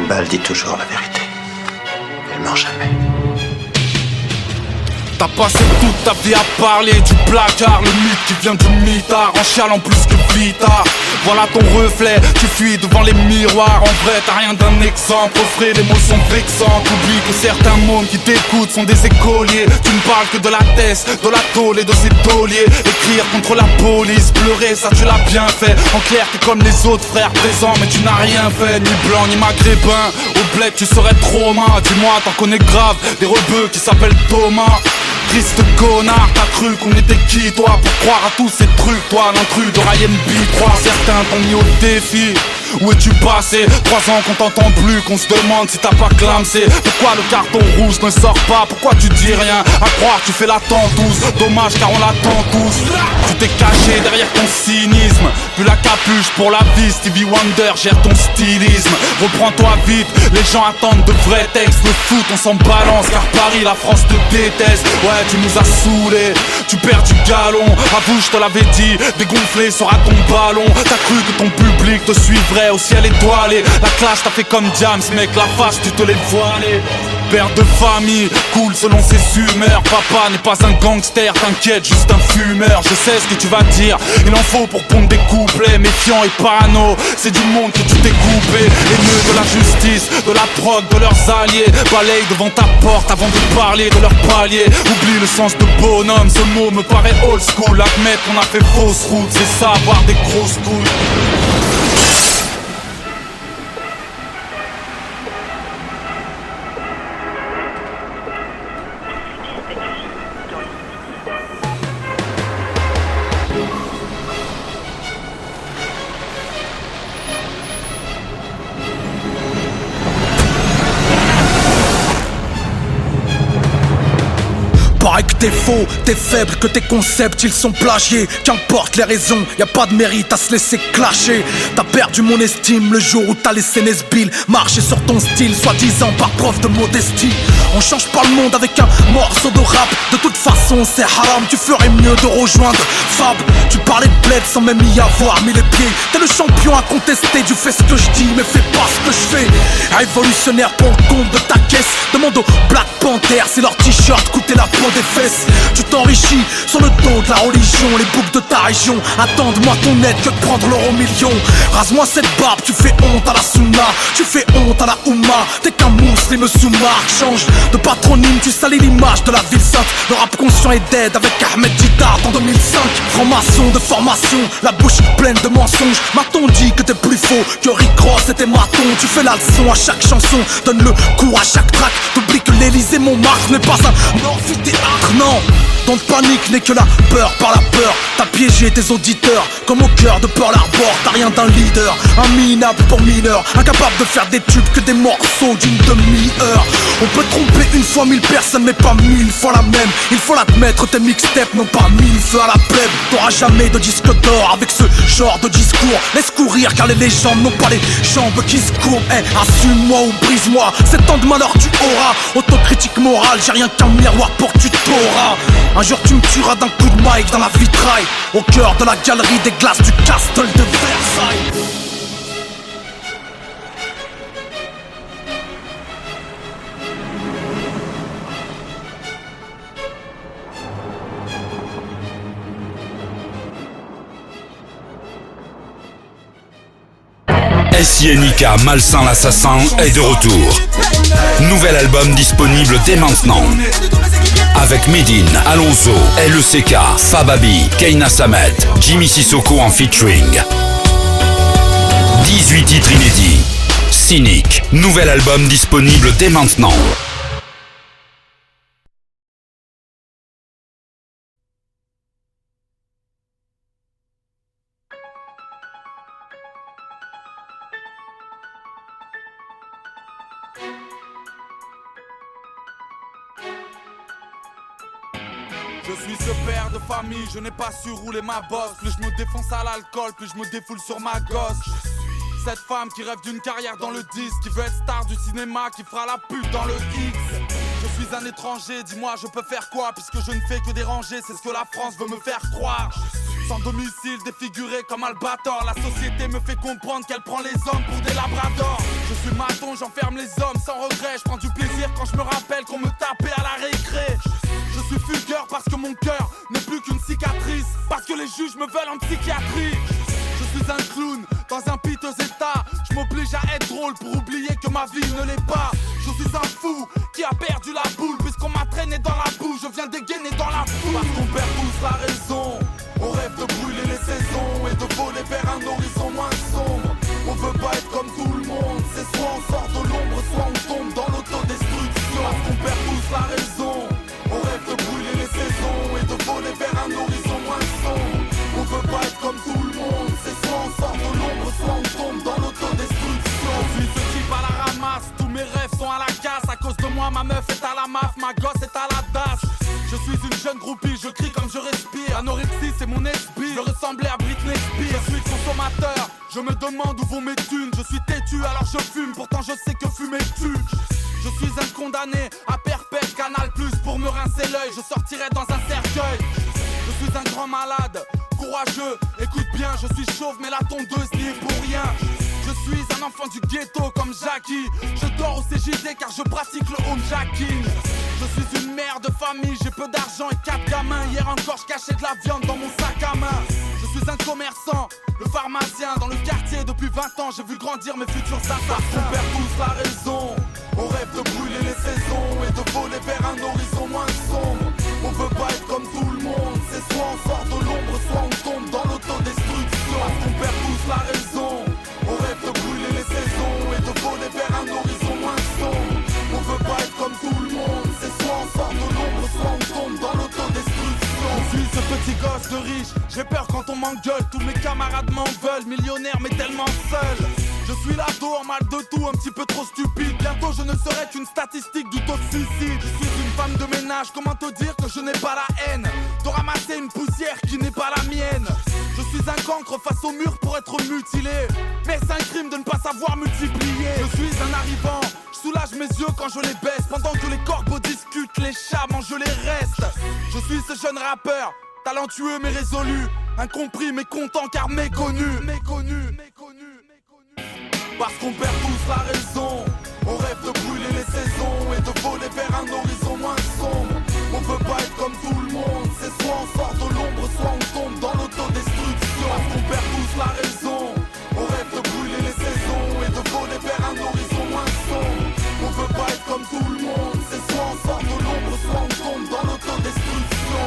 Bah, elle dit toujours la vérité. Elle ment jamais. T'as passé toute ta vie à parler du placard, le mythe qui vient du mitard, en chialant plus que Vita. Voilà ton reflet, tu fuis devant les miroirs. En vrai t'as rien d'un exemple, au frais les mots sont vexants. T'oublies que certains mômes qui t'écoutent sont des écoliers. Tu ne parles que de la thèse, de la tôle et de ses tauliers. Écrire contre la police, pleurer ça tu l'as bien fait. En clair t'es comme les autres frères présents, mais tu n'as rien fait. Ni blanc ni maghrébin, au bled tu serais trauma. Dis-moi t'en connais grave, des rebeux qui s'appellent Thomas. Triste connard, t'as cru qu'on était qui toi pour croire à tous ces trucs, toi l'intrus de Ryan B3. Certains t'ont mis au défi. Où es-tu passé? 3 ans qu'on t'entend plus, qu'on se demande si t'as pas clamsé. Pourquoi le carton rouge ne sort pas? Pourquoi tu dis rien? À croire tu fais la tentouse. Dommage car on l'attend tous. Tu t'es caché derrière ton cynisme. Plus la capuche pour la vie, Stevie Wonder gère ton stylisme. Reprends-toi vite, les gens attendent de vrais textes. Le foot on s'en balance car Paris, la France te déteste. Ouais tu nous as saoulés, tu perds du galon. Avoue je te l'avais dit, dégonflé sera ton ballon. T'as cru que ton public te suivrait au ciel étoilé. La classe t'a fait comme James, mec, la face tu te l'es voilé. Père de famille, cool selon ses humeurs. Papa n'est pas un gangster, t'inquiète, juste un fumeur. Je sais ce que tu vas dire, il en faut pour pondre des couplets. Méfiant et parano, c'est du monde que tu t'es coupé. Les nœuds de la justice, de la drogue, de leurs alliés. Balaye devant ta porte avant de parler de leur palier. Oublie le sens de bonhomme, ce mot me paraît old school. Admettre qu'on a fait fausse route, c'est ça, avoir des grosses couilles. Paraît que t'es faux, t'es faible, que tes concepts ils sont plagiés. Qu'importe les raisons, y a pas de mérite à se laisser clasher. T'as perdu mon estime le jour où t'as laissé Nesbill marcher sur ton style, soi-disant par preuve de modestie. On change pas le monde avec un morceau de rap. De toute façon c'est haram, tu ferais mieux de rejoindre Fab. Tu parlais de bled sans même y avoir mis les pieds. T'es le champion incontesté, tu fais ce que je dis mais fais pas ce que je fais. Révolutionnaire pour le compte de ta caisse. Demande aux Black Panther si leur t-shirt coûtait la peau des fesses. Tu t'enrichis sur le dos de la religion. Les boucs de ta région attendent moins ton aide que de prendre l'euro million. Rase-moi cette barbe, tu fais honte à la sunna. Tu fais honte à la Oumma. T'es qu'un musulman sous-marque. Change de patronyme, tu salis l'image de la ville sainte. Le rap conscient est dead avec Ahmed Didat en 2005. Franc-maçon de formation, la bouche pleine de mensonges. M'a-t-on dit que t'es plus faux que Rick Ross et tes matons. Tu fais la leçon à chaque chanson, donne le coup à chaque track. T'oublies que l'Elysée Montmartre n'est pas un amphithéâtre, non. Ton panique n'est que la peur par la peur. T'as piégé tes auditeurs comme au cœur de Pearl Harbor. T'as rien d'un leader, un minable pour mineur. Incapable de faire des tubes que des morceaux d'une demi-heure. On peut tromper une fois 1000 personnes mais pas 1000 fois la même. Il faut l'admettre, tes mixtapes n'ont pas 1000 feux à la plèbe. T'auras jamais de disque d'or avec ce genre de discours. Laisse courir car les légendes n'ont pas les jambes qui se courbent. Assume-moi ou brise-moi, 7 ans de malheur tu auras. Autocritique morale, j'ai rien qu'un miroir pour que tu t'auras. Un jour tu me tueras d'un coup de mic dans la vitraille. Au cœur de la galerie des glaces du Castle de Versailles. SINK Malsain l'Assassin est de retour. Nouvel album disponible dès maintenant. Avec Medine, Alonso, LECK, Fababi, Keina Samet, Jimmy Sissoko en featuring. 18 titres inédits. Cynic, nouvel album disponible dès maintenant. Je suis ce père de famille, je n'ai pas su rouler ma bosse. Plus je me défonce à l'alcool, plus je me défoule sur ma gosse. Je suis cette femme qui rêve d'une carrière dans le disque, qui veut être star du cinéma, qui fera la pute dans le X. Je suis un étranger, dis-moi je peux faire quoi, puisque je ne fais que déranger, c'est ce que la France veut me faire croire. Sans domicile, défiguré comme Albator. La société me fait comprendre qu'elle prend les hommes pour des labradors. Je suis maton, j'enferme les hommes sans regret. Je prends du plaisir quand je me rappelle qu'on me tapait à la récré. Je suis fugueur parce que mon cœur n'est plus qu'une cicatrice. Parce que les juges me veulent en psychiatrie. Je suis un clown dans un piteux état. Je m'oblige à être drôle pour oublier que ma vie ne l'est pas. Je suis un fou qui a perdu la boule. Puisqu'on m'a traîné dans la boue, je viens dégainer dans la foule. Parce qu'on perd tous la raison. On rêve de brûler les saisons et de voler vers un horizon moins sombre. On veut pas être comme tout le monde. C'est soit on sort de l'ombre, soit on tombe dans l'autodestruction. Parce qu'on perd tous la raison. On rêve de brûler les saisons et de voler vers un horizon moins sombre. On veut pas être comme tout le monde. C'est soit on sort de l'ombre, soit on tombe dans l'autodestruction. Je suis ce type à la ramasse. Tous mes rêves sont à la casse. À cause de moi, ma meuf est à la maf, ma gosse est à la DAS. Je suis une jeune groupie, je crie comme je respire. Anorexie, c'est mon esprit. Je ressemblais à Britney Spears. Je suis consommateur, je me demande où vont mes thunes. Je suis têtu alors je fume, pourtant je sais que fumer tue. Je suis un condamné à perpète, Canal+. Pour me rincer l'œil, je sortirai dans un cercueil. Je suis un grand malade, courageux, écoute bien. Je suis chauve mais la tondeuse n'y est pour rien. Je suis un enfant du ghetto comme Jackie. Je dors au CJD car je pratique le homejacking. Je suis une mère de famille, j'ai peu d'argent et 4 gamins. Hier encore je cachais de la viande dans mon sac à main. Je suis un commerçant, le pharmacien dans le quartier. Depuis 20 ans j'ai vu grandir mes futurs assassins. On perd tous la raison. On rêve de brûler les saisons et de voler vers un horizon moins sombre. On veut pas être comme tout le monde. C'est soit on sort de l'ombre, soit on tombe dans l'autodestruction. Parce qu'on perd tous la raison. On rêve de brûler les saisons et de voler vers un horizon moins sombre. On veut pas être comme tout le monde. C'est soit on sort de l'ombre, soit on tombe dans l'autodestruction. Je suis ce petit gosse de riche, j'ai peur quand on m'engueule. Tous mes camarades m'en veulent, millionnaire mais tellement seul. Je suis l'ado en mal de tout, un petit peu trop stupide. Bientôt je ne serai qu'une statistique du taux de suicide. Je suis une femme de ménage, comment te dire que je n'ai pas la haine de ramasser une poussière qui n'est pas la mienne. Je suis un cancre face au mur pour être mutilé. Mais c'est un crime de ne pas savoir multiplier. Je suis un arrivant, je soulage mes yeux quand je les baisse. Pendant que les corbeaux discutent, les chats mangent les restes. Je suis ce jeune rappeur, talentueux mais résolu. Incompris mais content car méconnu. Parce qu'on perd tous la raison. On rêve de brûler les saisons et de voler vers un horizon moins sombre. On veut pas être comme tout le monde. C'est soit on sort de l'ombre, soit on tombe dans l'autodestruction. Parce qu'on perd tous la raison. On rêve de brûler les saisons et de voler vers un horizon moins sombre. On veut pas être comme tout le monde. C'est soit on sort de l'ombre, soit on tombe dans l'autodestruction.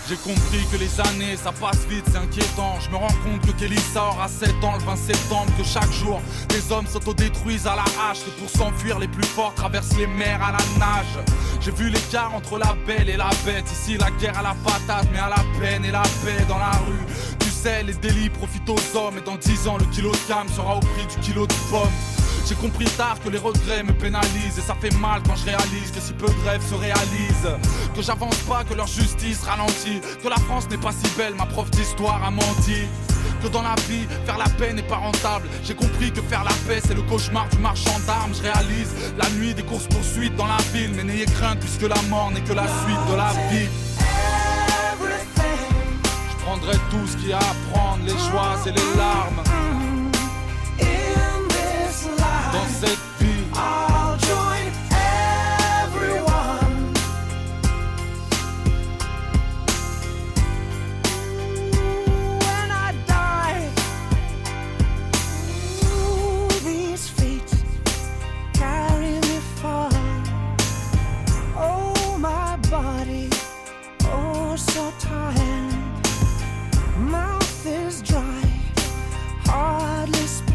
J'ai compris que les années ça passe vite, c'est inquiétant. Je me rends compte que Kelissa aura 7 ans le 20 septembre. Que chaque jour des hommes s'autodétruisent à la hache. Et pour s'enfuir les plus forts traversent les mers à la nage. J'ai vu l'écart entre la belle et la bête. Ici la guerre à la patate mais à la peine et la paix dans la rue. Tu sais les délits profitent aux hommes. Et dans 10 ans le kilo de cam sera au prix du kilo de pommes. J'ai compris tard que les regrets me pénalisent. Et ça fait mal quand je réalise que si peu de rêves se réalisent. Que j'avance pas, que leur justice ralentit. Que la France n'est pas si belle, ma prof d'histoire a menti. Que dans la vie, faire la paix n'est pas rentable. J'ai compris que faire la paix c'est le cauchemar du marchand d'armes. Je réalise la nuit des courses poursuites dans la ville. Mais n'ayez crainte puisque la mort n'est que la suite de la vie. Je prendrai tout ce qu'il y a à prendre, les joies et les larmes. Dans cette vie, I'll join everyone. When I die, these feet carry me far. Oh, my body, oh, so tired. Mouth is dry, hardly speak.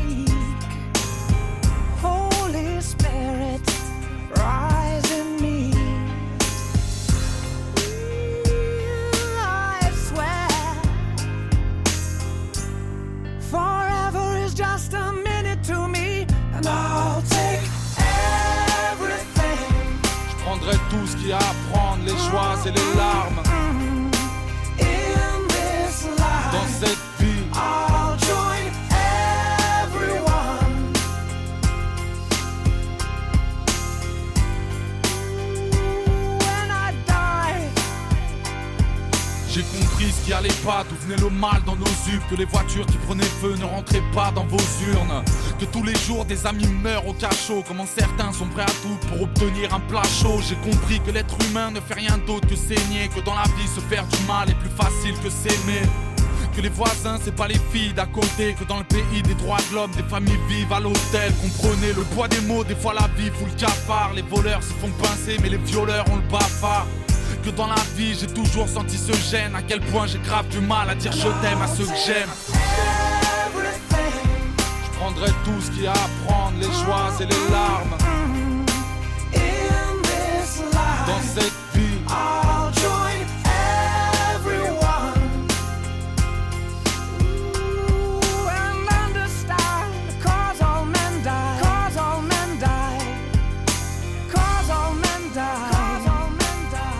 cette vie. I'll join everyone. When I die. J'ai compris ce qui allait pas, d'où venait le mal dans nos yeux, que les voitures qui prenaient feu ne rentraient pas dans vos urnes, que tous les jours des amis meurent au cachot, comment certains sont prêts à tout pour obtenir un plat chaud. J'ai compris que l'être humain ne fait rien d'autre que saigner, que dans la vie se faire du mal est plus facile que s'aimer, que les voisins c'est pas les filles d'à côté, que dans le pays des droits de l'homme des familles vivent à l'hôtel. Comprenez le poids des mots, des fois la vie fout le cafard, les voleurs se font pincer mais les violeurs ont le bafard. Que dans la vie j'ai toujours senti ce gêne, à quel point j'ai grave du mal à dire je t'aime à ceux que j'aime. Je prendrai tout ce qu'il y a à prendre, les joies et les larmes. In this life, Dans cette vie, I'll join everyone. Ooh, and understand, 'cause all men die. 'Cause all men die. 'Cause all men die. 'Cause all men die.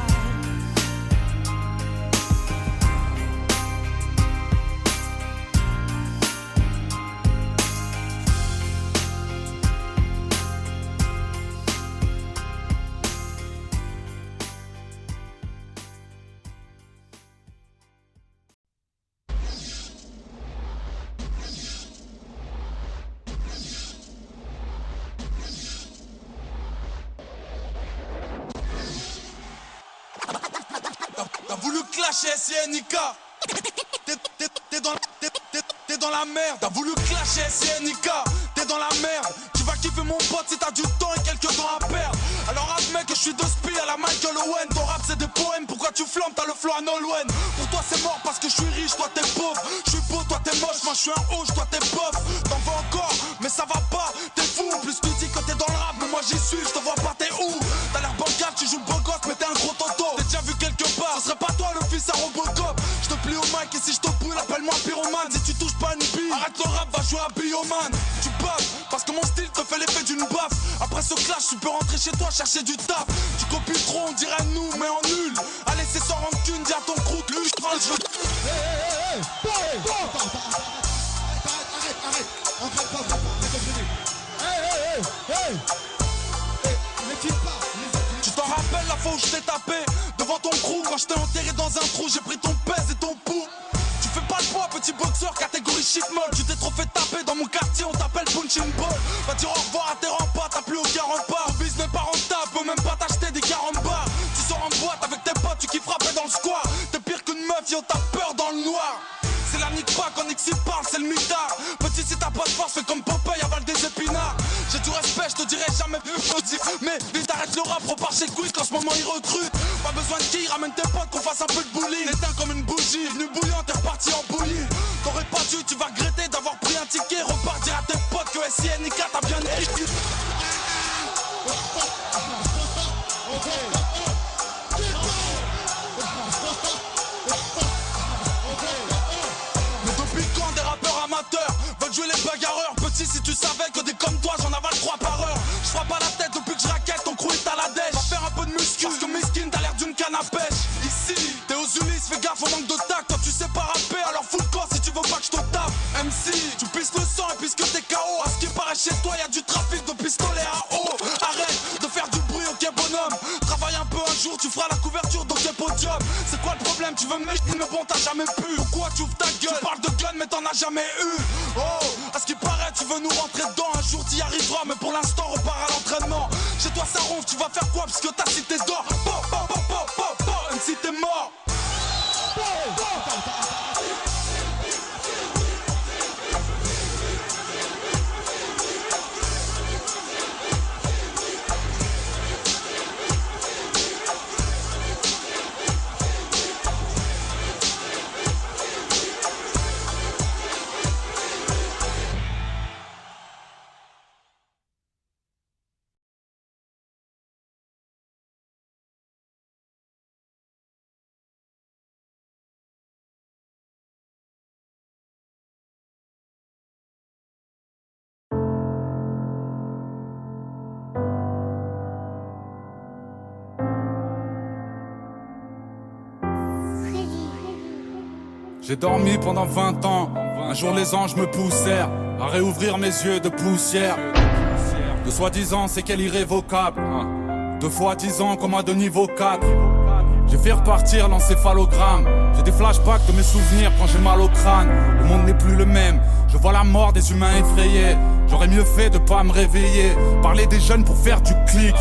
t'as voulu clasher SNK. T'es dans la merde. T'as voulu clasher SNK. T'es dans la merde. Tu vas kiffer mon pote si t'as du temps et quelques temps à perdre. Alors admets que je suis de spi à la Michael Owen. Ton rap c'est des poèmes, pourquoi tu flammes, t'as le flow à Nolwenn. Pour toi c'est mort parce que je suis riche, toi t'es pauvre. Je suis beau, toi t'es moche, moi je suis un hoche, toi t'es pauvre. T'en veux encore, mais ça va pas, t'es fou. En plus tu dis que t'es dans le rap, mais moi j'y suis, je te vois pas, t'es où? T'as l'air bancal, tu joues le beau gosse, mais t'es un gros tonton. T'es déjà vu quelque part, ce serait pas toi le fils à Robocop. Je te plie au mic et si je te brûle, appelle-moi pyromane. Si tu touches pas une bille, arrête le rap, va jouer à Bioman. Tu baves, parce que mon style te fait l'effet d'une baffe. Après ce clash, tu peux rentrer chez toi chercher du taf. Tu copies trop, on dirait nous, mais en nul. Allez, c'est sans rancune, dis à ton croûte, lui, je prends le jeu. Tu t'en rappelles la fois où je t'ai tapé devant ton crew, quand je t'ai enterré dans un trou, j'ai pris ton pèse et ton pouls. Tu fais pas le poids, petit boxeur, catégorie shit molle. Tu t'es trop fait taper dans mon quartier, on t'appelle punching ball. Va dire au revoir à tes remparts, t'as plus aucun rempart. Le business pas rentable, peut même pas t'acheter des carambars. Tu sors en boîte avec tes potes, tu kiffes frapper dans le square. T'es pire qu'une meuf, yo, t'as peur dans le noir. C'est la nique pas quand Nixie parle, c'est le mitard. Petit, si t'as pas de force, fais comme Popeye, avale des épinards. J'ai du respect, je te dirai jamais plus. Mais vite arrête le rap, repars chez Quiz qu'en ce moment il recrute. Pas besoin de qui, ramène tes potes qu'on fasse un peu de bullying. Éteins comme une bougie, venu bouillant, t'es reparti en bouillie. T'aurais pas dû, tu vas regretter d'avoir pris un ticket. Repars dire à tes potes que SNK t'as bien écrit. Mais depuis quand des rappeurs amateurs veulent jouer les bagarreurs? Petit, si tu savais que des comme toi j'en avale 3 par heure. Je frappe à la tête depuis que je raquette, ton crew est à la dèche. Va faire un peu de muscu, parce que Miskin t'as l'air d'une canne à pêche. Ici, t'es aux Ulysses, fais gaffe au manque de tact. Toi tu sais pas rapper, alors fous le corps si tu veux pas que je te tape. MC, tu pisses le sang et puisque t'es KO. À ce qui paraît chez toi y'a du trafic de pistolets à eau. Arrête de faire du bruit, ok bonhomme. Travaille un peu un jour, tu feras la couverture dans tes podiums. C'est quoi le problème? Tu veux me mettre, mais bon t'as jamais pu. Pourquoi tu ouvres ta gueule? Tu parles de gun mais t'en as jamais eu. Oh, à ce qui paraît tu veux nous rentrer dedans. Un jour t'y arriveras mais pour l'instant repars à l'entraînement. Chez toi ça ronfle, tu vas faire quoi puisque ta cité d'or? MC t'es mort. J'ai dormi pendant 20 ans. Un jour les anges me poussèrent à réouvrir mes yeux de poussière. De soi-disant c'est qu'elle irrévocable. 2 fois 10 ans comme à de niveau 4. J'ai fait repartir l'encéphalogramme. J'ai des flashbacks de mes souvenirs quand j'ai mal au crâne. Le monde n'est plus le même. Je vois la mort des humains effrayés. J'aurais mieux fait de pas me réveiller. Parler des jeunes pour faire du clic.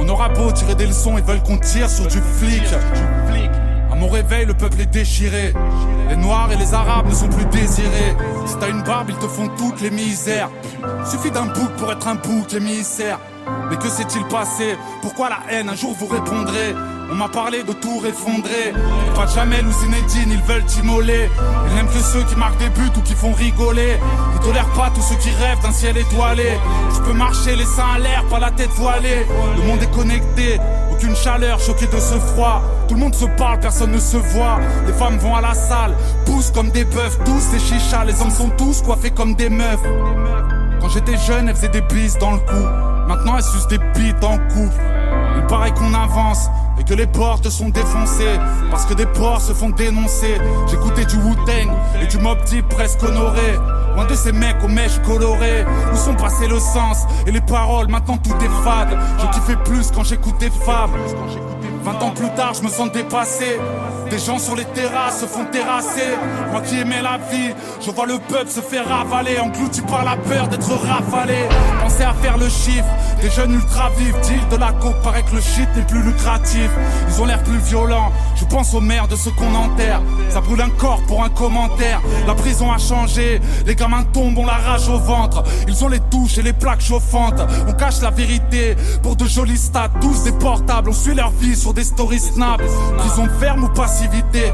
On aura beau tirer des leçons, ils veulent qu'on tire sur du flic. À mon réveil, le peuple est déchiré. Les noirs et les arabes ne sont plus désirés. Si t'as une barbe, ils te font toutes les misères. Suffit d'un bouc pour être un bouc émissaire. Mais que s'est-il passé? Pourquoi la haine? Un jour vous répondrez. On m'a parlé de tout effondrer. Pas de Jamel ou Zinedine, ils veulent t'immoler. Ils n'aiment que ceux qui marquent des buts ou qui font rigoler. Ils tolèrent pas tous ceux qui rêvent d'un ciel étoilé. Je peux marcher les seins à l'air, pas la tête voilée. Le monde est connecté, aucune chaleur, choqué de ce froid. Tout le monde se parle, personne ne se voit. Les femmes vont à la salle, poussent comme des bœufs. Tous des chichas, les hommes sont tous coiffés comme des meufs. Quand j'étais jeune, elles faisaient des bises dans le cou. Maintenant elles sucent des bites en couple. Il paraît qu'on avance et que les portes sont défoncées parce que des porcs se font dénoncer. J'écoutais du Wu-Tang et du Mobb Deep presque honoré. Loin de ces mecs aux mèches colorées. Où sont passés le sens et les paroles? Maintenant tout est fade. Je kiffais plus quand j'écoutais Fab. 20 ans plus tard je me sens dépassé. Des gens sur les terrasses se font terrasser. Moi qui aimais la vie, je vois le peuple se faire ravaler, englouti par la peur d'être rafalé. Pensez à faire le chiffre. Des jeunes ultra vifs, deal de la coke, paraît que le shit n'est plus lucratif. Ils ont l'air plus violents, je pense aux mères de ceux qu'on enterre. Ça brûle un corps pour un commentaire. La prison a changé, les gamins tombent, on la rage au ventre. Ils ont les touches et les plaques chauffantes. On cache la vérité pour de jolis stats. Tous des portables, on suit leur vie sur des stories snap. Prison ferme ou passivité,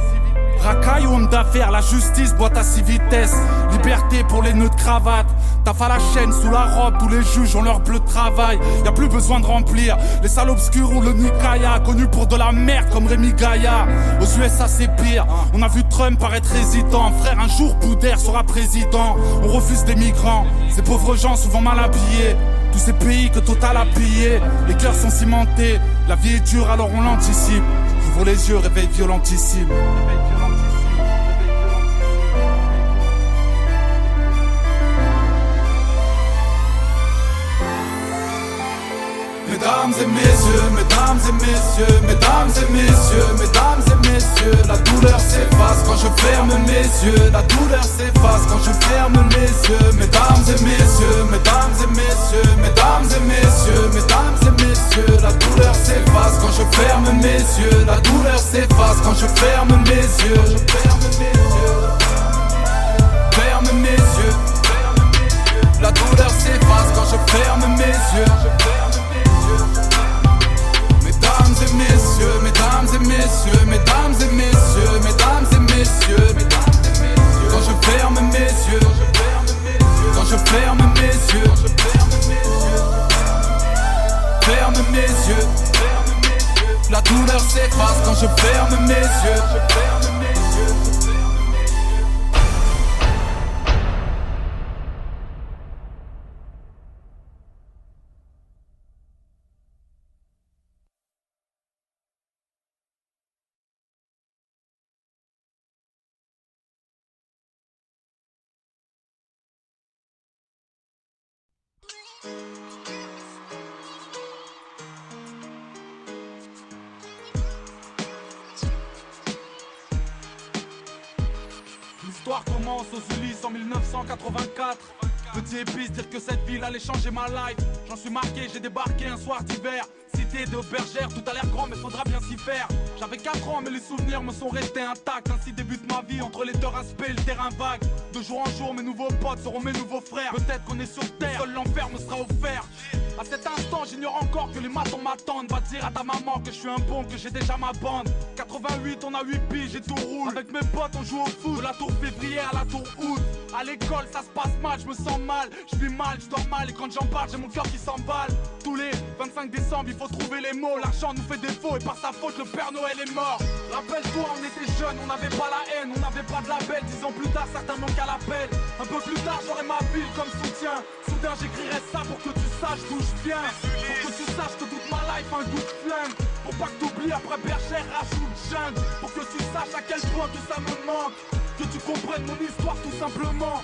racaille ou homme d'affaires, la justice boite à 6 vitesses. Liberté pour les nœuds de cravate. Taf à la chaîne, sous la robe, tous les juges ont leur bleu de travail. Y'a plus besoin de remplir les salles obscures ou le Nikaya. Connu pour de la merde comme Rémi Gaillard. Aux USA c'est pire, on a vu Trump paraître hésitant. Frère, un jour Boudère sera président. On refuse des migrants, ces pauvres gens souvent mal habillés. Tous ces pays que Total a pillés. Les cœurs sont cimentés, la vie est dure alors on l'anticipe. J'ouvre les yeux, réveil violentissime. Mesdames et messieurs, mesdames et messieurs, mesdames et messieurs, mesdames et messieurs, la douleur s'efface quand je ferme mes yeux. La douleur s'efface quand je ferme mes yeux. Mesdames et messieurs, mesdames et messieurs, mesdames et messieurs, mesdames et messieurs, la douleur s'efface quand je ferme mes yeux. La douleur s'efface quand je ferme mes yeux. Je ferme mes yeux, ferme mes yeux. La douleur s'efface quand je ferme mes yeux. Mesdames et messieurs, mesdames et messieurs, mesdames et messieurs, mesdames et messieurs, quand je ferme mes yeux, quand je ferme mes yeux, ferme mes yeux, la douleur s'efface quand je ferme mes yeux. L'histoire commence aux Ulysses en 1984. Petit épice, dire que cette ville allait changer ma life. J'en suis marqué, j'ai débarqué un soir d'hiver. Cité de bergère, tout a l'air grand mais faudra bien s'y faire. J'avais 4 ans mais les souvenirs me sont restés intacts. Ainsi débute ma vie entre les terrains spé et le terrain vague. De jour en jour mes nouveaux potes seront mes nouveaux frères. Peut-être qu'on est sur terre, seul l'enfer me sera offert. À cet instant j'ignore encore que les matons m'attendent. Va dire à ta maman que je suis un bon, que j'ai déjà ma bande. 88 on a 8 piges et tout roule. Avec mes potes on joue au foot, de la tour février à la tour août. À l'école ça se passe mal, je me sens mal. Je vis mal, je dors mal et quand j'en parle j'ai mon cœur qui s'emballe. Tous les 25 décembre il faut trouver les mots. L'argent nous fait défaut et par sa faute le Père Noël est mort. Rappelle-toi on était jeunes, on n'avait pas la haine, on n'avait pas de label. 10 ans plus tard certains manquent à l'appel. Un peu plus tard j'aurai ma ville comme soutien. Soudain j'écrirai ça pour que tu saches d'où je viens. Pour que tu saches que toute ma life un goût de flingue. Pour pas que t'oublies après bergère rajoute jungle. Pour que tu saches à quel point tout ça me manque. que tu comprennes mon histoire tout simplement.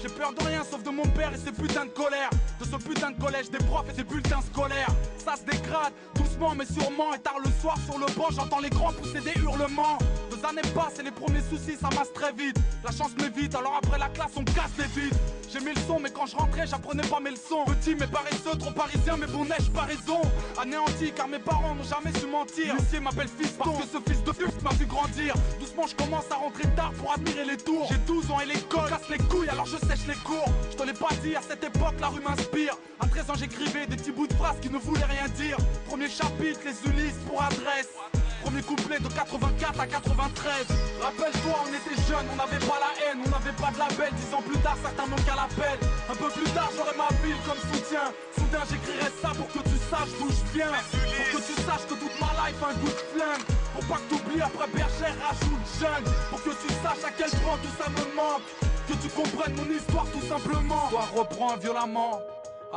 J'ai peur de rien sauf de mon père et ses putains de colère. De ce putain de collège, des profs et des bulletins scolaires. Ça se dégrade, doucement mais sûrement. Et tard le soir sur le banc, j'entends les grands pousser des hurlements. 2 années passent et les premiers soucis ça masse très vite. La chance m'évite, alors après la classe on casse les vides. J'ai mis le son mais quand je rentrais j'apprenais pas mes leçons. Petit mais paresseux, trop parisien mais bon neige pas raison. Anéanti car mes parents n'ont jamais su mentir. L'huissier m'appelle fiston parce que ce fils de pute m'a vu grandir. Doucement je commence à rentrer tard pour admirer les tours. J'ai 12 ans et l'école casse les couilles alors je sèche les cours. Je te l'ai pas dit, à cette époque la rue m'inspire. À 13 ans j'écrivais des petits bouts de phrases qui ne voulaient rien dire. Premier chapitre, les Ulysses pour adresse. Premier couplet de 84 à 93. Rappelle-toi, on était jeunes, on n'avait pas la haine, on n'avait pas de label. 10 ans plus tard, certains manquent à l'appel. Un peu plus tard, j'aurai ma ville comme soutien. Soudain, j'écrirai ça pour que tu saches d'où je viens. Pour que tu saches que toute ma life a un goût de flingue. Pour pas que t'oublies après Bergère, rajoute jungle. Pour que tu saches à quel point tout ça me manque. Que tu comprennes mon histoire tout simplement. L'histoire reprend violemment.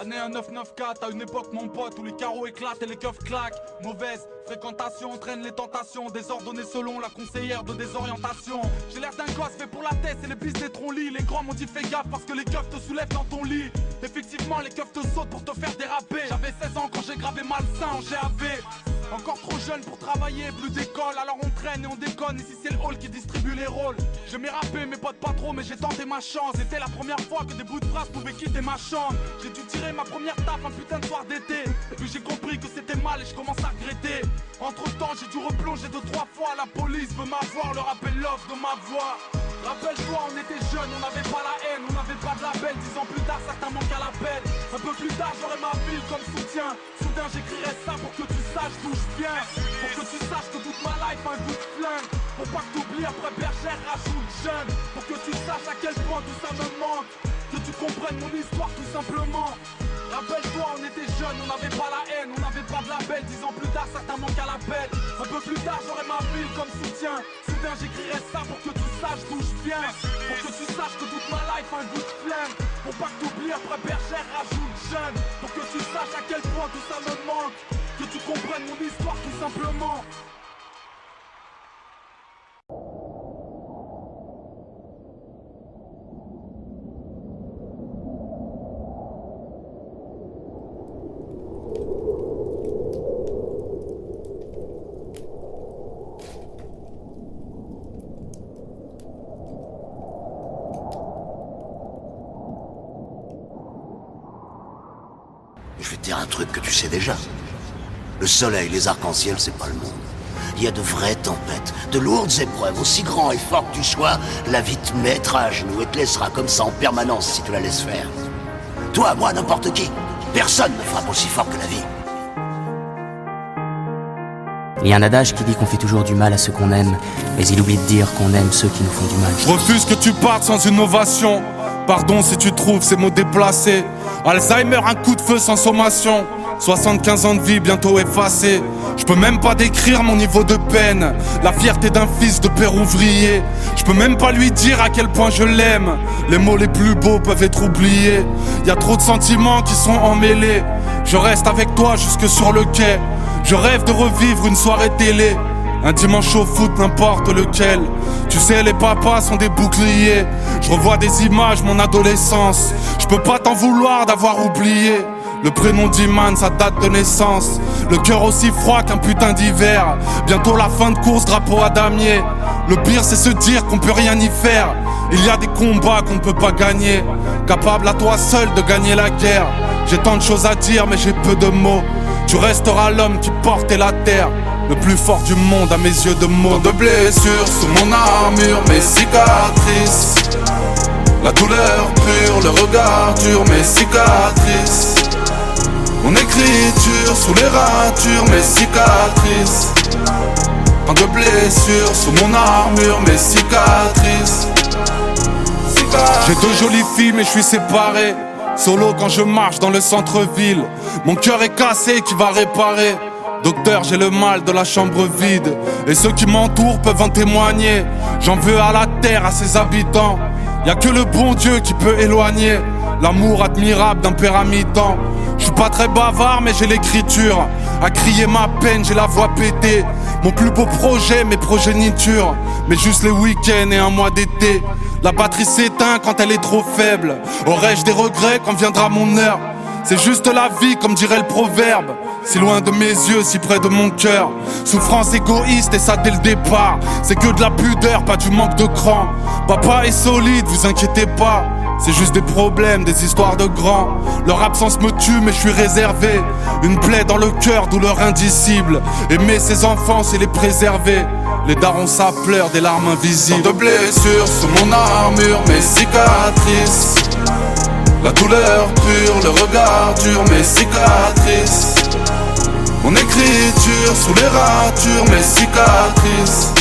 Année 1994, à une époque mon pote où les carreaux éclatent et les keufs claquent. Mauvaise fréquentation entraîne les tentations, désordonnées selon la conseillère de désorientation. J'ai l'air d'un gosse fait pour la tête et les pistes des troncs-lits. Les grands m'ont dit fais gaffe parce que les keufs te soulèvent dans ton lit. Effectivement les keufs te sautent pour te faire déraper. J'avais 16 ans quand j'ai gravé Malsain en GAV. Encore trop jeune pour travailler, plus d'école, alors on traîne et on déconne. Ici c'est le hall qui distribue les rôles. J'aimais rapper, mes potes pas trop, mais j'ai tenté ma chance. C'était la première fois que des bouts de phrases pouvaient quitter ma chambre. J'ai dû tirer ma première taf un putain de soir d'été. Et puis j'ai compris que c'était mal et je commence à regretter. Entre temps j'ai dû replonger 2-3 fois. La police veut m'avoir, leur appel l'offre de ma voix. Rappelle-toi, on était jeunes, on n'avait pas la haine, on n'avait pas de label. 10 ans plus tard, certains manquent à l'appel. Un peu plus tard, j'aurai ma ville comme soutien. Soudain, j'écrirai ça pour que tu saches d'où je viens. Pour que tu saches que toute ma life a un goût de flingue. Pour pas que t'oublies après Bergère, rajoute jeune. Pour que tu saches à quel point tout ça me manque. Que tu comprennes mon histoire tout simplement. Rappelle-toi, on était jeunes, on n'avait pas la haine, on n'avait pas de label. 10 ans plus tard, certains manquent à l'appel. Un peu plus tard, j'aurai ma ville comme soutien. Soudain, j'écrirai ça pour que tu saches d'où je viens. Pour que tu saches que toute ma life a un goût de flingue. Pour pas que t'oublies après Bergère, rajoute jeune. Pour que tu saches à quel point tout ça me manque. Que tu comprennes mon histoire tout simplement. Je vais te dire un truc que tu sais déjà. Le soleil, les arcs-en-ciel, c'est pas le monde. Il y a de vraies tempêtes, de lourdes épreuves. Aussi grand et fort que tu sois, la vie te mettra à genoux et te laissera comme ça en permanence si tu la laisses faire. Toi, moi, n'importe qui. Personne ne frappe aussi fort que la vie. Il y a un adage qui dit qu'on fait toujours du mal à ceux qu'on aime, mais il oublie de dire qu'on aime ceux qui nous font du mal. Je refuse que tu partes sans une ovation. Pardon si tu trouves ces mots déplacés. Alzheimer, un coup de feu sans sommation. 75 ans de vie bientôt effacés. Je peux même pas décrire mon niveau de peine. La fierté d'un fils de père ouvrier. Je peux même pas lui dire à quel point je l'aime. Les mots les plus beaux peuvent être oubliés. Y a trop de sentiments qui sont emmêlés. Je reste avec toi jusque sur le quai. Je rêve de revivre une soirée télé. Un dimanche au foot, n'importe lequel. Tu sais, les papas sont des boucliers. Je revois des images, mon adolescence. Je peux pas t'en vouloir d'avoir oublié. Le prénom d'Iman, sa date de naissance. Le cœur aussi froid qu'un putain d'hiver. Bientôt la fin de course, drapeau à damier. Le pire c'est se dire qu'on peut rien y faire. Il y a des combats qu'on ne peut pas gagner. Capable à toi seul de gagner la guerre. J'ai tant de choses à dire mais j'ai peu de mots. Tu resteras l'homme qui portait la terre. Le plus fort du monde à mes yeux de mots. De blessures sous mon armure, mes cicatrices. La douleur pure, le regard dur, mes cicatrices. Mon écriture sous les ratures, mes cicatrices. Tant de blessures sous mon armure, mes cicatrices. J'ai 2 jolies filles mais je suis séparé. Solo quand je marche dans le centre-ville. Mon cœur est cassé qui va réparer. Docteur, j'ai le mal de la chambre vide. Et ceux qui m'entourent peuvent en témoigner. J'en veux à la terre, à ses habitants. Y'a que le bon Dieu qui peut éloigner l'amour admirable d'un père à mi-temps. Je suis pas très bavard mais j'ai l'écriture. À crier ma peine, j'ai la voix pétée. Mon plus beau projet, mes progénitures. Mais juste les week-ends et un mois d'été. La batterie s'éteint quand elle est trop faible. Aurais-je des regrets quand viendra mon heure? C'est juste la vie, comme dirait le proverbe. Si loin de mes yeux, si près de mon cœur. Souffrance égoïste et ça dès le départ. C'est que de la pudeur, pas du manque de cran. Papa est solide, vous inquiétez pas. C'est juste des problèmes, des histoires de grands. Leur absence me tue mais je suis réservé. Une plaie dans le cœur, douleur indicible. Aimer ses enfants c'est les préserver. Les darons ça pleure, des larmes invisibles. Tant de blessures sous mon armure, mes cicatrices. La douleur pure, le regard dur, mes cicatrices. Mon écriture sous les ratures, mes cicatrices.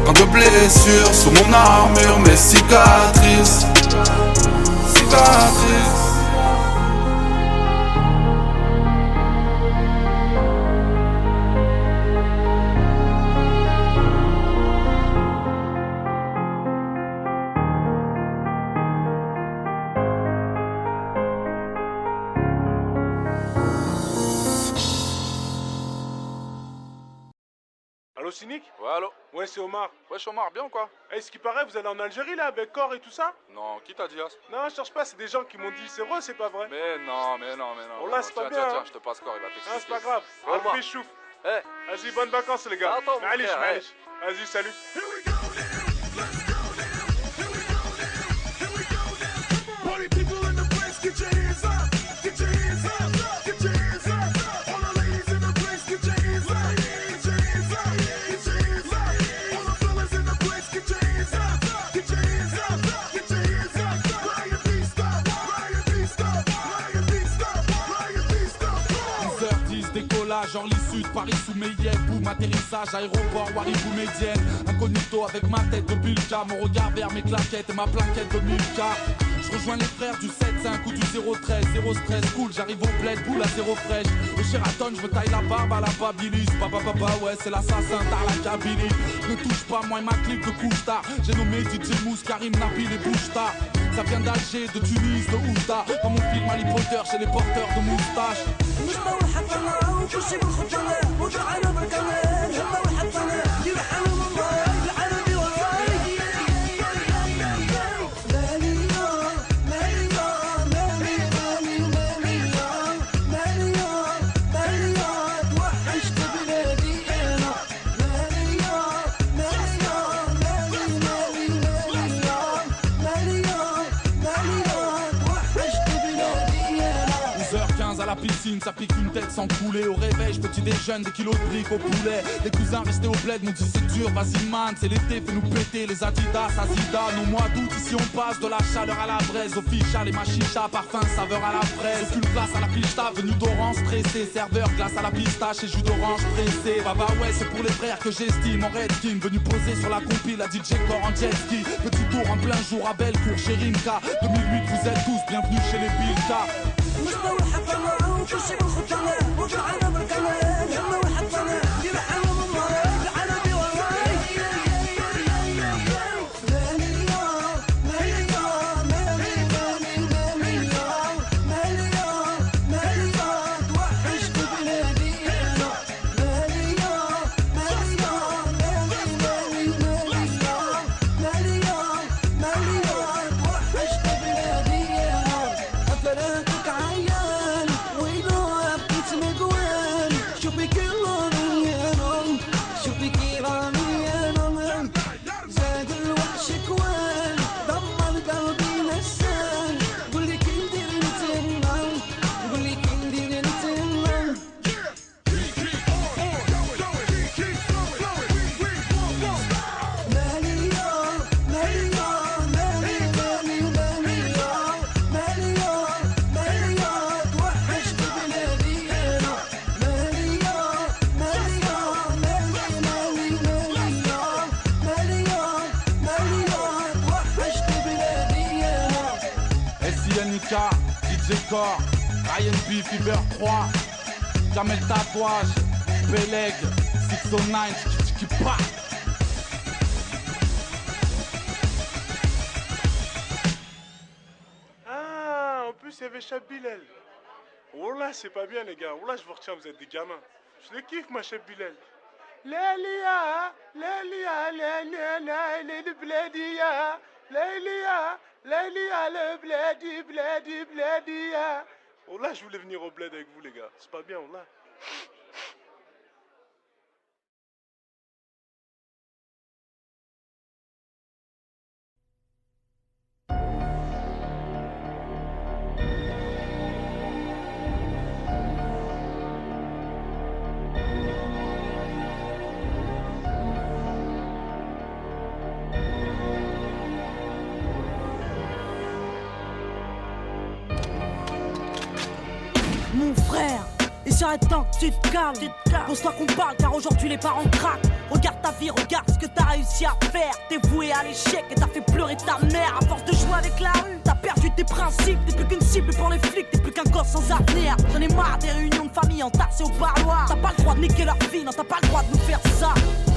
Tant de blessures sous mon armure, mes cicatrices. Cicatrices. Allo Cynic? Ouais, allô? Ouais, c'est Omar. Wesh Omar, bien ou quoi? Eh, ce qui paraît, vous allez en Algérie là avec Cor et tout ça? Non, qui t'a dit ça? Non, je cherche pas, c'est des gens qui m'ont dit, c'est vrai, c'est pas vrai? Mais non. Oh là, c'est pas bien, Tiens, hein. je te passe corps, il va t'expliquer. Ah, c'est pas grave. Ouais, Omar. Albi chouf. Eh, Vas-y, bonnes vacances les gars. Attends, mon Malish, frère, malish. Vas-y, salut. Genre l'issue de Paris sous Meillet, boum, atterrissage, aéroport, Waribou médienne. Incognito avec ma tête de Bilka, mon regard vers mes claquettes et ma plaquette de Milka. Je rejoins les frères du 7-5 ou du 013, zéro stress, cool, j'arrive au bled, boule à zéro fraîche. Au Sheraton, je me taille la barbe à la Babilis. Papa, ouais, c'est l'assassin, t'as la Kabylie. Ne touche pas, moi et ma clip de couche-tard. J'ai nommé DJ Mousse, Karim, Nabil et Bouchta. Ça vient d'Alger, de Tunis, de Oujda. Dans mon film Harry Potter, chez les porteurs de moustaches. La piscine, ça pique une tête sans couler. Au réveil, je petit déjeune, des kilos de briques au poulet. Les cousins restés au bled m'ont dit c'est dur, vas-y man, c'est l'été, fais-nous péter les Adidas, Asidas. Au mois d'août, ici on passe de la chaleur à la braise. Au ficha, les machichas, parfum, saveur à la fraise. Aucune place à la pista, venu d'orange stressé. Serveur, glace à la pistache et jus d'orange pressé. Bah ouais, c'est pour les frères que j'estime. En Redskin, venu poser sur la compile, la DJ Core en jet ski. Petit tour en plein jour à Bellecour chez Rimka. 2008, vous êtes tous bienvenus chez les Bilka. DJ Core, Ryan B, Fiber 3, Jamel Tatouage, Peleg, 609, qui part. Ah, en plus il y avait Chabilel. Oh là, c'est pas bien, les gars. Oh là, je vous retiens, vous êtes des gamins. Je le kiffe, ma chef Bilal. Lélia, Lélia, Lélia, Lélia, le blédia. Lélia, Lélia, le blédi, blédi, blédia. Oh là, je voulais venir au bled avec vous, les gars. C'est pas bien, oh là. Mon frère, il serait temps que tu te calmes. Pose-toi qu'on parle car aujourd'hui les parents craquent. Regarde ta vie, regarde ce que t'as réussi à faire. T'es voué à l'échec et t'as fait pleurer ta mère. À force de jouer avec la rue, t'as perdu tes principes. T'es plus qu'une cible pour les flics, t'es plus qu'un gosse sans avenir. J'en ai marre des réunions de famille entassées au parloir. T'as pas le droit de niquer leur vie, non t'as pas le droit de nous faire ça.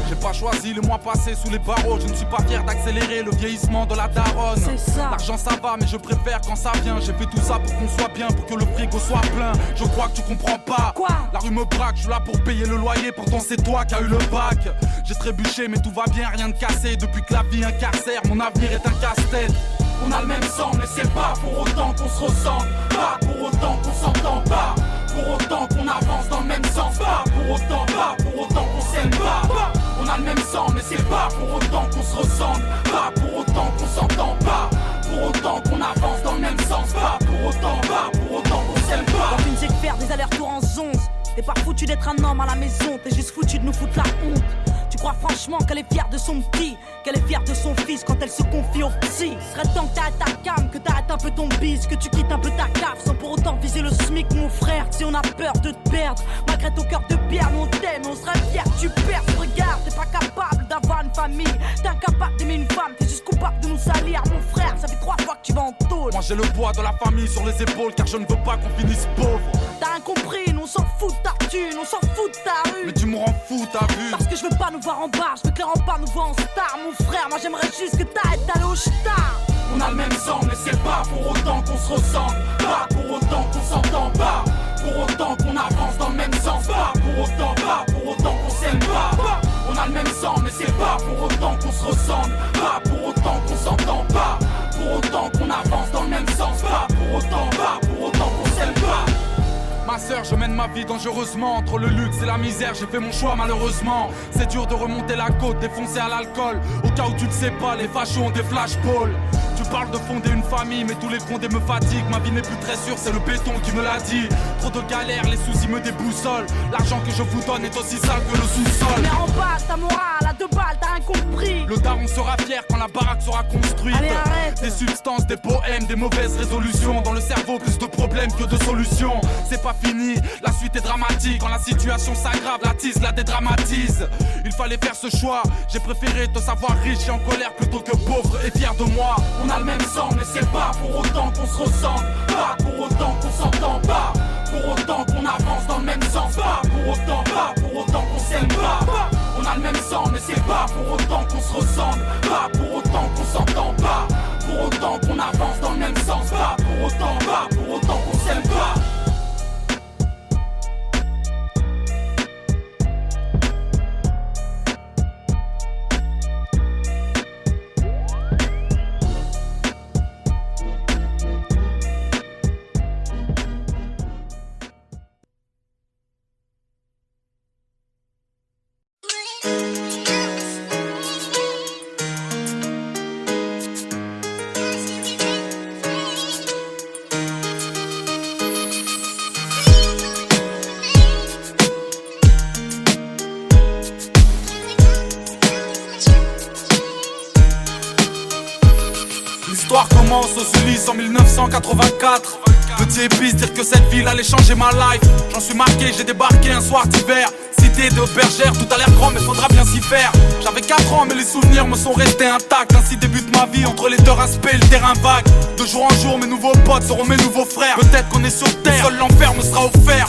J'ai pas choisi le mois passé sous les barreaux. Je ne suis pas fier d'accélérer le vieillissement de la daronne. C'est ça. L'argent ça va mais je préfère quand ça vient. J'ai fait tout ça pour qu'on soit bien, pour que le frigo soit plein. Je crois que tu comprends pas. Quoi? La rue me braque, je suis là pour payer le loyer. Pourtant c'est toi qui as eu le bac. J'ai trébuché mais tout va bien, rien de cassé. Depuis que la vie incarcère, mon avenir est un casse-tête. On a le même sang mais c'est pas pour autant qu'on se ressemble. Pas pour autant qu'on s'entend pas. Pour autant qu'on avance dans le même sens. Pas pour autant qu'on s'aime pas. On a le même sang mais c'est pas pour autant qu'on se ressemble. Pas pour autant qu'on s'entend pas. Pour autant qu'on avance dans le même sens. Pas pour autant qu'on s'aime pas. Quand tu ne sais que faire des allers-retours en 11. T'es pas foutu d'être un homme à la maison. T'es juste foutu de nous foutre la honte. Tu crois franchement qu'elle est fière de son petit, qu'elle est fière de son fils quand elle se confie au psy. Serait temps que t'arrêtes ta cam, que t'arrêtes un peu ton bise, que tu quittes un peu ta cave sans pour autant viser le SMIC, mon frère. Si on a peur de te perdre, malgré ton cœur de pierre, nous on t'aime, on serait fiers que tu perds. Regarde, t'es pas capable d'avoir une famille, t'es incapable d'aimer une femme, t'es juste coupable de nous salir, mon frère. Ça fait 3 fois que tu vas en tôle. Moi j'ai le poids de la famille sur les épaules car je ne veux pas qu'on finisse pauvre. T'as rien compris, nous on s'en fout de ta thune, on s'en fout de ta rue. Mais tu me rends fou, t'as vu? Parce que je veux pas nous voir en bar, je veux clairement pas nous voir en star, mon frère. Moi j'aimerais juste que t'arrêtes d'aller au star. On a le même sang mais c'est pas pour autant qu'on se ressemble. Pas pour autant qu'on s'entend pas. Pour autant qu'on avance dans le même sens. Pas pour autant qu'on s'aime pas. On a le même sang mais c'est pas pour autant qu'on se ressemble. Pas pour autant qu'on s'entend pas. Pour autant qu'on avance dans le même sens. Pas pour autant qu'on s'aime pas. Ma sœur, je mène ma vie dangereusement. Entre le luxe et la misère, j'ai fait mon choix malheureusement. C'est dur de remonter la côte, défoncé à l'alcool. Au cas où tu ne sais pas, les fachos ont des flashballs. Tu parles de fonder une famille, mais tous les condés me fatiguent. Ma vie n'est plus très sûre, c'est le béton qui me l'a dit. Trop de galères, les soucis me déboussolent. L'argent que je vous donne est aussi sale que le sous-sol. Mais en bas, ta morale, à 2 balles, t'as rien compris. Le daron sera fier quand la baraque sera construite. Allez, arrête. Des substances, des poèmes, des mauvaises résolutions. Dans le cerveau, plus de problèmes que de solutions. C'est pas fini, la suite est dramatique. Quand la situation s'aggrave, la tisse la dédramatise. Il fallait faire ce choix, j'ai préféré te savoir riche et en colère plutôt que pauvre et fier de moi. On a le même sang mais c'est pas pour autant qu'on se ressemble. Pas pour autant qu'on s'entend pas. Pour autant qu'on avance dans le même sens. Pas pour autant qu'on s'aime pas. On a le même sang mais c'est pas pour autant qu'on se ressemble. Pas pour autant qu'on s'entend pas. Pour autant qu'on avance dans le même sens. Pas pour autant qu'on s'aime pas. L'histoire commence aux Ulysses en 1984. Petit épice, dire que cette ville allait changer ma life. J'en suis marqué, j'ai débarqué un soir d'hiver. Cité de bergère, tout a l'air grand mais faudra bien s'y faire. J'avais 4 ans mais les souvenirs me sont restés intacts. Ainsi débute ma vie entre les deux respects et le terrain vague. De jour en jour mes nouveaux potes seront mes nouveaux frères. Peut-être qu'on est sur terre, seul l'enfer me sera offert.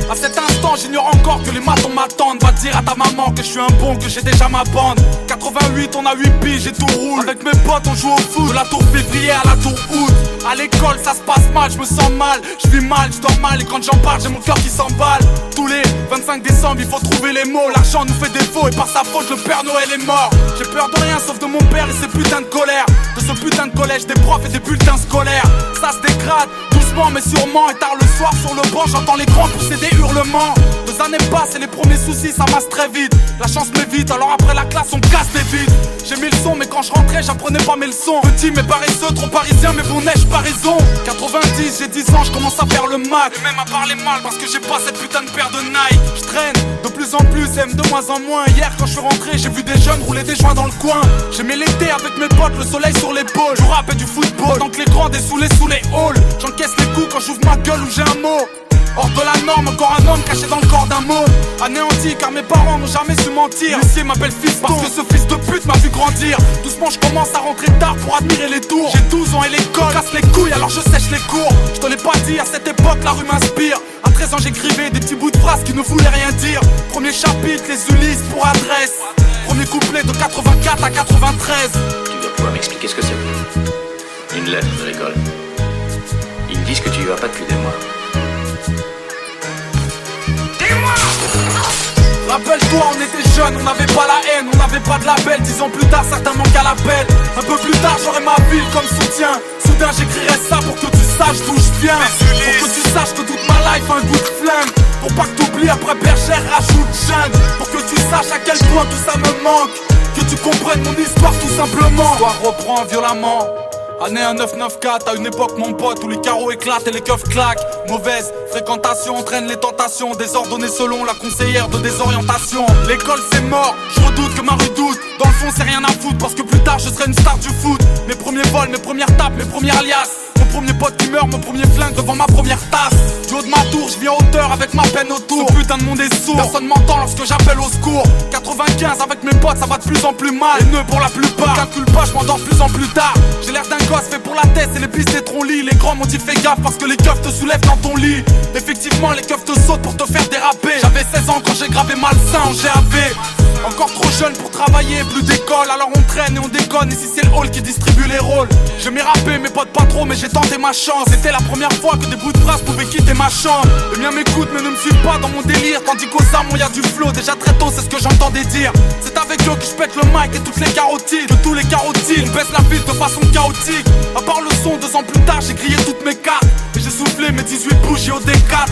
À cet instant j'ignore encore que les matons m'attendent. Va dire à ta maman que je suis un bon, que j'ai déjà ma bande. 88 on a 8 piges et tout roule. Avec mes potes on joue au foot, de la tour février à la tour août. À l'école ça se passe mal, je me sens mal. Je vis mal, je dors mal et quand j'en parle j'ai mon cœur qui s'emballe. Tous les 25 décembre il faut trouver les mots. L'argent nous fait défaut et par sa faute le Père Noël est mort. J'ai peur de rien sauf de mon père et ses putains de colère. De ce putain de collège, des profs et des bulletins scolaires. Ça se dégrade, doucement mais sûrement. Et tard le soir sur le banc j'entends les grands pousser des hurlements. 2 années passent et les premiers soucis ça masse très vite. La chance m'évite, alors après la classe on me casse les vides. J'ai mis le son mais quand je rentrais j'apprenais pas mes leçons. Petit mais paresseux, trop parisien mais bon neige pas raison. 90, j'ai 10 ans, je commence à faire le Mac. Et même à parler mal parce que j'ai pas cette putain de paire de Nike. Je traîne de plus en plus, aime de moins en moins. Hier quand je suis rentré j'ai vu des jeunes rouler des joints dans le coin. J'aimais l'été avec mes potes, le soleil sur l'épaule. Je rappe et du football, tant que les grands dessoulés sous les halls. J'encaisse les coups quand j'ouvre ma gueule ou j'ai un mot. Hors de la norme, encore un homme caché dans le corps d'un mot. Anéanti car mes parents n'ont jamais su mentir. L'huissier m'appelle fiston parce que ce fils de pute m'a vu grandir. Doucement je commence à rentrer tard pour admirer les tours. J'ai 12 ans et l'école casse les couilles alors je sèche les cours. Je te l'ai pas dit, à cette époque la rue m'inspire. À 13 ans j'écrivais des petits bouts de phrases qui ne voulaient rien dire. Premier chapitre, les Ulysses pour adresse. Premier couplet de 84 à 93. Tu dois pouvoir m'expliquer ce que c'est. Une lettre de l'école. Ils me disent que tu y vas pas depuis des mois. Rappelle-toi, on était jeunes, on n'avait pas la haine, on n'avait pas de label. 10 ans plus tard, certains manquent à l'appel. Un peu plus tard, j'aurai ma ville comme soutien. Soudain, j'écrirai ça pour que tu saches d'où je viens. Pour que tu saches que toute ma life a un goût de flingue. Pour pas que t'oublies, après bergère, rajoute jeune. Pour que tu saches à quel point tout ça me manque. Que tu comprennes mon histoire tout simplement. L'histoire reprend violemment. Année 1994, à une époque mon pote où les carreaux éclatent et les keufs claquent. Mauvaise fréquentation entraîne les tentations, désordonnées selon la conseillère de désorientation. L'école c'est mort, je redoute que ma rue doute. Dans le fond c'est rien à foutre parce que plus tard je serai une star du foot. Mes premiers vols, mes premières tapes, mes premières liasses. Mon premier pote qui meurt, mon premier flingue devant ma première tasse. Du haut de ma tour, je vis en hauteur avec ma peine autour. Ce putain de monde est sourd, personne m'entend lorsque j'appelle au secours. 95 avec mes potes, ça va de plus en plus mal. Les nœuds pour la plupart, je calcule pas, je m'endors de plus en plus tard. J'ai l'air d'un gosse fait pour la tête et les pistes des troncs-lits. Les grands m'ont dit fais gaffe parce que les keufs te soulèvent dans ton lit. Effectivement les keufs te sautent pour te faire déraper. J'avais 16 ans quand j'ai gravé Malsain en GAV. Encore trop jeune pour travailler, plus d'école. Alors on traîne et on déconne. Ici c'est le hall qui distribue les rôles. J'aimais rapper, mes potes pas trop, mais j'ai tenté ma chance. C'était la première fois que des bouts de phrases pouvaient quitter ma chambre. Les miens m'écoutent mais ne me suivent pas dans mon délire. Tandis qu'aux amants y'a du flow, déjà très tôt c'est ce que j'entendais dire. C'est avec eux que je pète le mic et toutes les carotides. De tous les carotides, on baisse la ville de façon chaotique. À part le son, 2 ans plus tard j'ai grillé toutes mes cartes. Et j'ai soufflé mes 18 bougies au D4.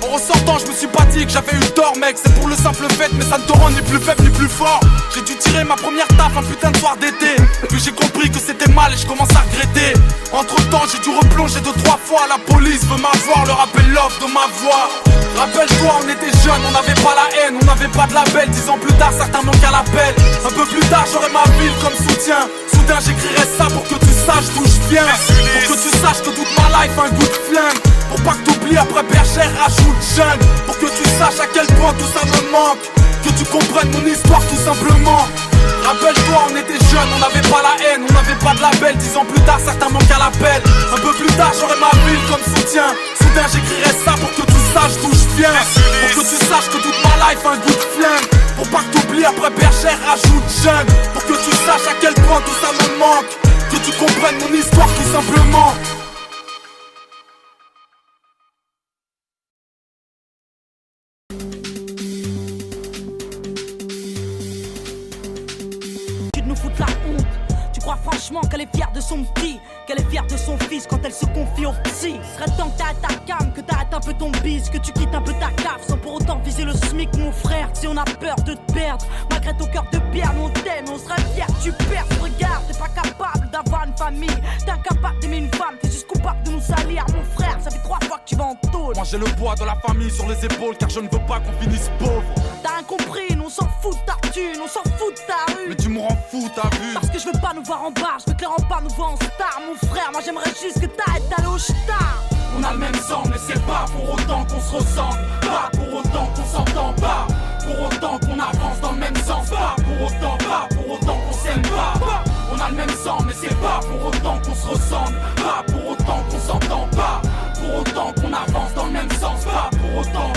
En ressortant je me suis pas dit que j'avais eu tort mec. C'est pour le simple fait mais ça ne te rend ni plus faible ni plus fort. J'ai dû tirer ma première taf un putain de soir d'été. Puis j'ai compris que c'était mal et je commence à regretter. Entre temps j'ai dû replonger 2-3 fois. La police veut m'avoir, le rappel l'offre de ma voix. Rappelle-toi on était jeunes, on n'avait pas la haine, on n'avait pas de label. 10 ans plus tard certains manquent à l'appel. Un peu plus tard j'aurai ma ville comme soutien. Soudain j'écrirai ça pour que tu saches d'où je viens. Pour que tu saches que toute ma life a un goût de flingue. Pour pas que t'oublies après bergère rajoute jeune. Pour que tu saches à quel point tout ça me manque. Que tu comprennes mon histoire tout simplement. Rappelle-toi on était jeunes, on n'avait pas la haine, on n'avait pas de label. 10 ans plus tard certains manquent à l'appel. Un peu plus tard j'aurai ma ville comme soutien. Soudain j'écrirai ça pour que tu saches d'où je viens. Pour que tu saches que toute ma life a un goût de flingue. Pour pas que t'oublies après bergère rajoute jeune. Pour que tu saches à quel point tout ça me manque. Que tu comprennes mon histoire tout simplement. Franchement qu'elle est fière de son petit, qu'elle est fière de son fils quand elle se confie au psy. Serait temps que t'arrêtes ta cam, que t'arrêtes un peu ton bise, que tu quittes un peu ta cave sans pour autant viser le SMIC mon frère. Si on a peur de te perdre, malgré ton cœur de pierre, nous on t'aime, on serait fiers que tu perds. Regarde, t'es pas capable d'avoir une famille, t'es incapable d'aimer une femme, t'es juste coupable de nous salir. Mon frère, ça fait 3 fois que tu vas en tôle. Moi j'ai le poids de la famille sur les épaules car je ne veux pas qu'on finisse pauvre. T'as rien compris, nous on s'en fout de ta thune, on s'en fout de ta rue. Mais tu me rends fou t'as vu. Parce que je veux pas nous voir en bar, je veux que les remparts nous voient en star. Mon frère, moi j'aimerais juste que t'arrêtes d'aller au star. On a le même sang mais c'est pas pour autant qu'on se ressemble. Pas pour autant qu'on s'entend pas. Pour autant qu'on avance dans le même sens. Pas pour autant qu'on s'aime pas. On a le même sang mais c'est pas pour autant qu'on se ressemble. Pas pour autant qu'on s'entend pas. Pour autant qu'on avance dans le même sens. Pas pour autant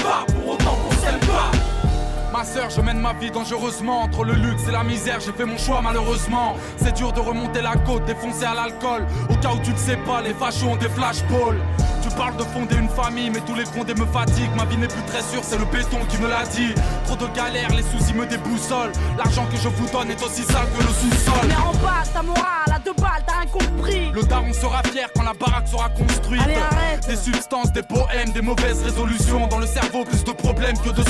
ma sœur, je mène ma vie dangereusement. Entre le luxe et la misère, j'ai fait mon choix malheureusement. C'est dur de remonter la côte, défoncé à l'alcool. Au cas où tu ne sais pas, les fachos ont des flashballs. Tu parles de fonder une famille, mais tous les fondés me fatiguent. Ma vie n'est plus très sûre, c'est le béton qui me l'a dit. Trop de galères, les soucis me déboussolent. L'argent que je vous donne est aussi sale que le sous-sol. Mais en bas, ta morale, à 2 balles, t'as rien compris. Le daron sera fier quand la baraque sera construite. Allez, arrête. Des substances, des poèmes, des mauvaises résolutions. Dans le cerveau, plus de problèmes que de